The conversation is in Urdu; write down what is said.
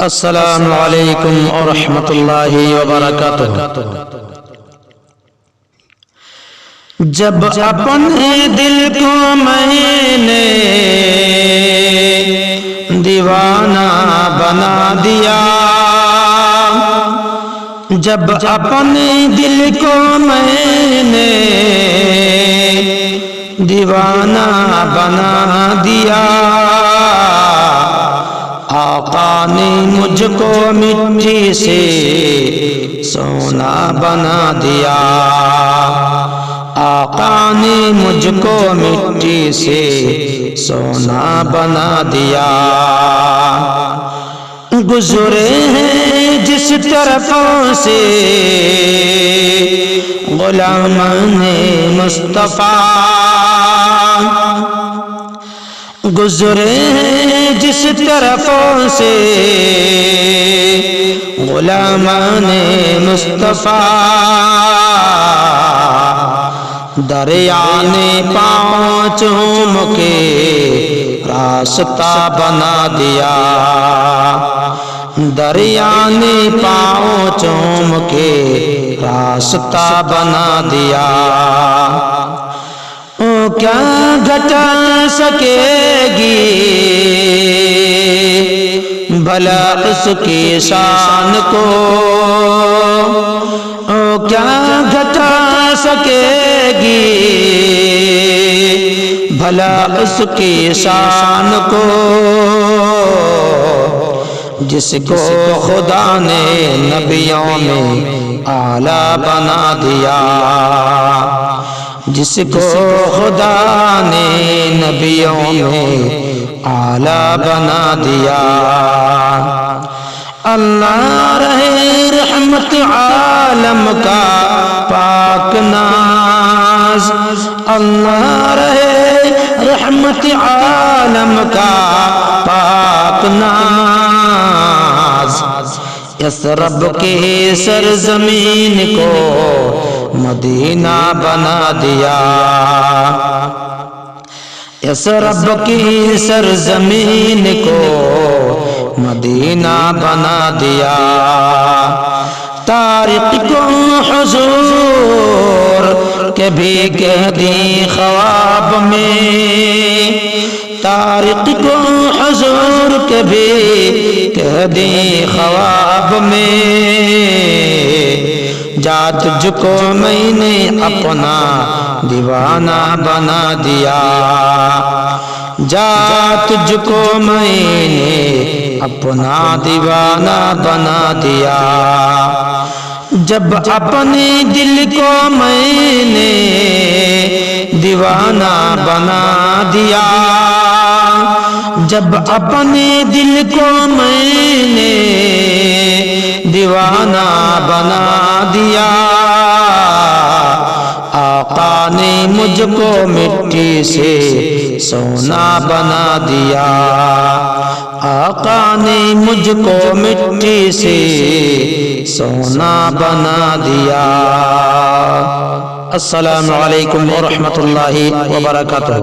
السلام علیکم ورحمۃ اللہ وبرکاتہ۔ جب اپنے دل کو میں نے دیوانہ بنا دیا، جب اپنے دل کو میں نے دیوانہ بنا دیا، آقا نے مجھ کو مٹی سے سونا بنا دیا، آقا نے مجھ کو مٹی سے سونا بنا دیا۔ گزرے ہیں جس طرفوں سے غلامان مصطفیٰ، گزرے ہیں جس طرفوں سے غلامان مصطفیٰ، دریا نے پاؤں چوم کے راستہ بنا دیا، دریا نے پاؤں چوم کے راستہ بنا دیا۔ کیا گھٹا سکے گی بھلا اس کی شان کو، کیا گھٹا سکے گی بھلا اس کی شان کو، جس کو خدا نے نبیوں میں اعلیٰ بنا دیا، جس کو خدا نے نبیوں میں اعلیٰ بنا دیا۔ اللہ رہے رحمت عالم کا پاک ناز، اللہ رہے رحمت عالم کا پاک ناز، یثرب کی سرزمین کو مدینہ بنا دیا، یثرب کی سرزمین کو مدینہ بنا دیا۔ طارق کو حضور کبھی کہہ دی خواب میں، طارق کو حضور کبھی کہہ دی خواب میں، جا تجھ کو میں نے اپنا دیوانہ بنا دیا، جا تجھ کو میں نے اپنا دیوانہ بنا دیا۔ جب اپنے دل کو میں نے دیوانہ بنا دیا، جب اپنے دل کو میں نے دیوانہ بنا دیا، آقا نے مجھ کو مٹی سے سونا بنا دیا، آقا نے مجھ کو مٹی سے سونا بنا دیا۔ السلام علیکم ورحمۃ اللہ وبرکاتہ۔